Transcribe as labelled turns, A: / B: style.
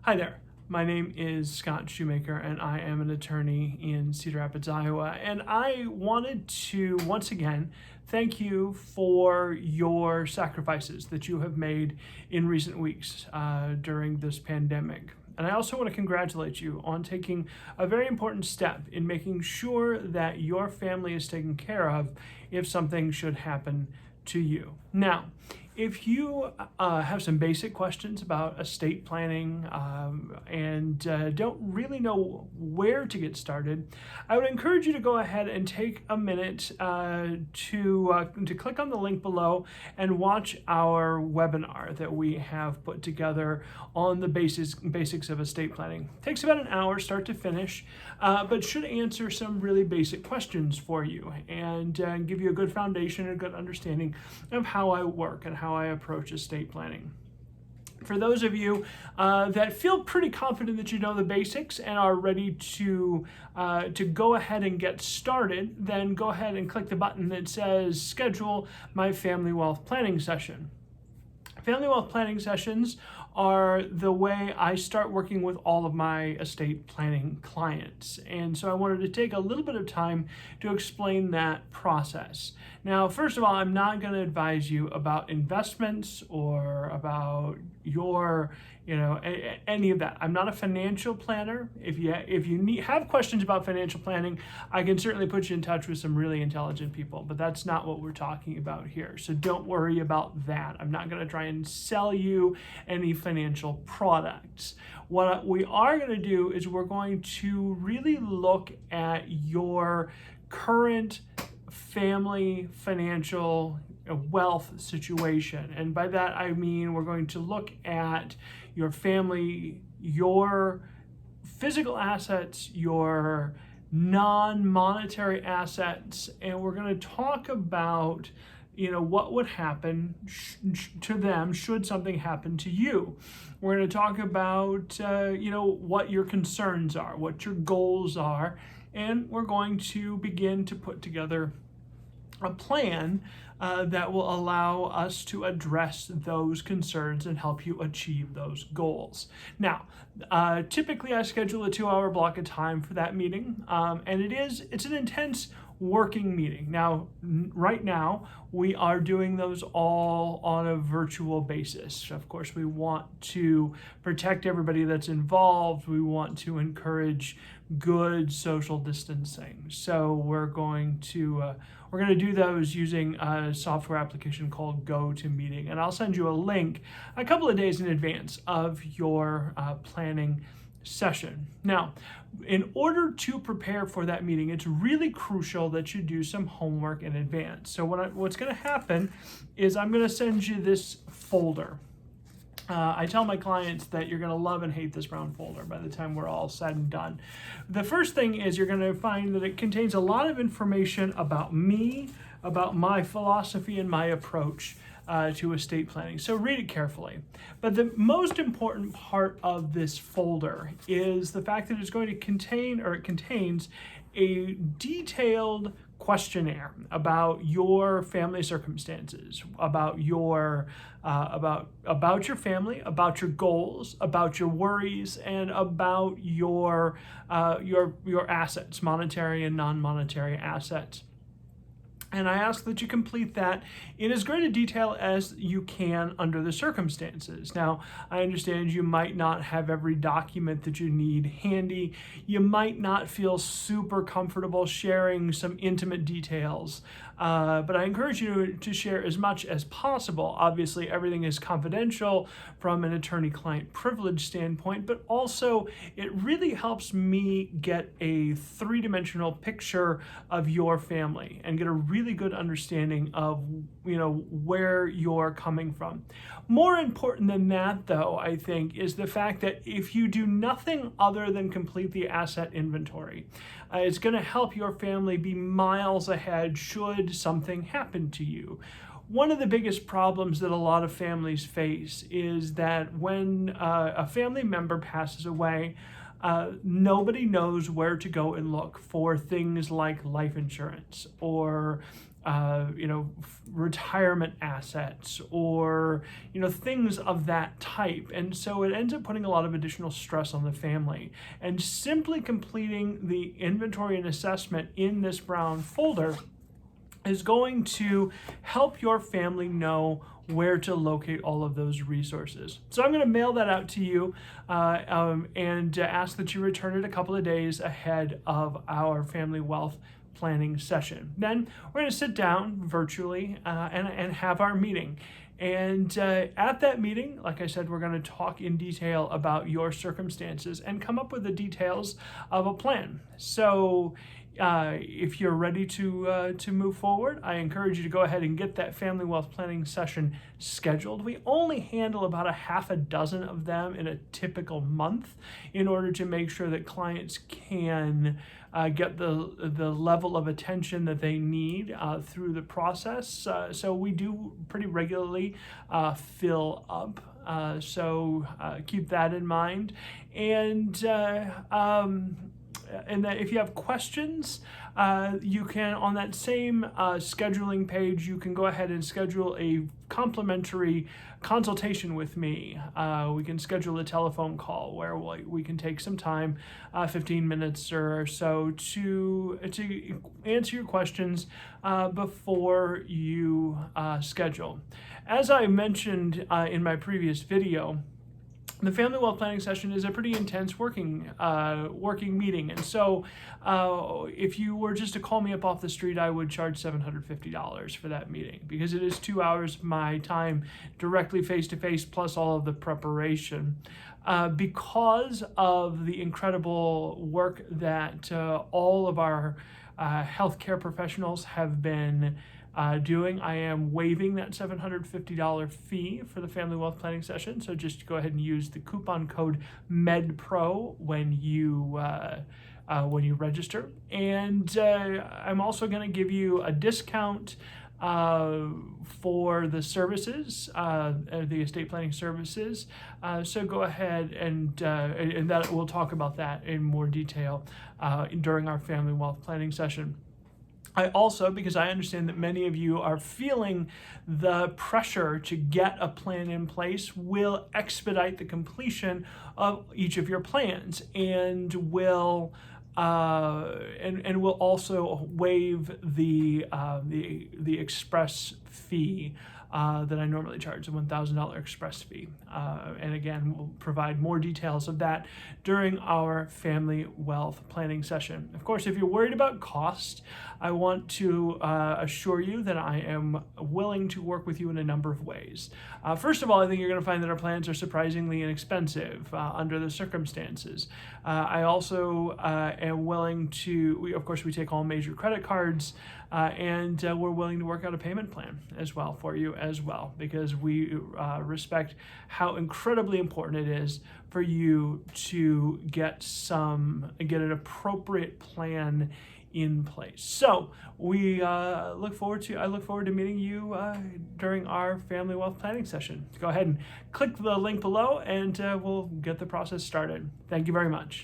A: Hi there. My name is Scott Shoemaker, and I am an attorney in Cedar Rapids, Iowa. And I wanted to once again thank you for your sacrifices that you have made in recent weeks during this pandemic. And I also want to congratulate you on taking a very important step in making sure that your family is taken care of if something should happen to you. Now, if you have some basic questions about estate planning and don't really know where to get started, I would encourage you to go ahead and take a minute to click on the link below and watch our webinar that we have put together on the basics of estate planning. It takes about an hour start to finish, but should answer some really basic questions for you and give you a good foundation and a good understanding of how I work and how I approach estate planning. For those of you that feel pretty confident that you know the basics and are ready to go ahead and get started, then go ahead and click the button that says schedule my family wealth planning session. Family wealth planning sessions are the way I start working with all of my estate planning clients. And so I wanted to take a little bit of time to explain that process. Now, first of all, I'm not going to advise you about investments or about your, any of that. I'm not a financial planner. If you have questions about financial planning, I can certainly put you in touch with some really intelligent people, but that's not what we're talking about here. So don't worry about that. I'm not going to try and sell you any financial products. What we are going to do is we're going to really look at your current family financial wealth situation. And by that, I mean, we're going to look at your family, your physical assets, your non-monetary assets, and we're going to talk about what would happen to them should something happen to you. We're going to talk about, what your concerns are, what your goals are, and we're going to begin to put together a plan that will allow us to address those concerns and help you achieve those goals. Now, typically I schedule a 2-hour block of time for that meeting, and it's an intense working meeting. Now, right now, we are doing those all on a virtual basis. Of course, we want to protect everybody that's involved. We want to encourage good social distancing. So we're going to do those using a software application called GoToMeeting, and I'll send you a link a couple of days in advance of your planning session. Now, in order to prepare for that meeting, it's really crucial that you do some homework in advance. So what's going to happen is I'm going to send you this folder. I tell my clients that you're going to love and hate this brown folder by the time we're all said and done. The first thing is you're going to find that it contains a lot of information about me, about my philosophy and my approach to estate planning. So read it carefully. But the most important part of this folder is the fact that it's going to contains a detailed questionnaire about your family circumstances, about your family, about your goals, about your worries, and about your assets, monetary and non-monetary assets. And I ask that you complete that in as great a detail as you can under the circumstances. Now, I understand you might not have every document that you need handy. You might not feel super comfortable sharing some intimate details, but I encourage you to share as much as possible. Obviously, everything is confidential from an attorney-client privilege standpoint, but also it really helps me get a three-dimensional picture of your family and get a really good understanding of where you're coming from. More important than that, though, I think, is the fact that if you do nothing other than complete the asset inventory, it's going to help your family be miles ahead should something happen to you. One of the biggest problems that a lot of families face is that when a family member passes away, nobody knows where to go and look for things like life insurance or retirement assets or, things of that type. And so it ends up putting a lot of additional stress on the family. And simply completing the inventory and assessment in this brown folder is going to help your family know where to locate all of those resources. So I'm going to mail that out to you and ask that you return it a couple of days ahead of our family wealth planning session. Then we're going to sit down virtually and have our meeting. And at that meeting, like I said, we're going to talk in detail about your circumstances and come up with the details of a plan. So if you're ready to move forward, I encourage you to go ahead and get that family wealth planning session scheduled. We only handle about a half a dozen of them in a typical month in order to make sure that clients can get the level of attention that they need through the process. So we do pretty regularly fill up. So keep that in mind. And that if you have questions, you can, on that same scheduling page, you can go ahead and schedule a complimentary consultation with me. We can schedule a telephone call where we can take some time, 15 minutes or so, to answer your questions before you schedule. As I mentioned in my previous video, the family wealth planning session is a pretty intense working meeting, and so if you were just to call me up off the street, I would charge $750 for that meeting, because it is 2 hours of my time directly face to face, plus all of the preparation. Because of the incredible work that all of our healthcare professionals have been doing, I am waiving that $750 fee for the family wealth planning session. So just go ahead and use the coupon code MEDPRO when you register. And I'm also going to give you a discount for the services, the estate planning services. So go ahead and that we'll talk about that in more detail during our family wealth planning session. I also, because I understand that many of you are feeling the pressure to get a plan in place, will expedite the completion of each of your plans and will also waive the express fee that I normally charge, the $1,000 express fee. And again, we'll provide more details of that during our family wealth planning session. Of course, if you're worried about cost, I want to assure you that I am willing to work with you in a number of ways. First of all, I think you're going to find that our plans are surprisingly inexpensive under the circumstances. I also am willing to, of course, we take all major credit cards, and we're willing to work out a payment plan as well for you as well, because we respect how incredibly important it is for you to get an appropriate plan in place. So I look forward to meeting you during our family wealth planning session. Go ahead and click the link below, and we'll get the process started. Thank you very much.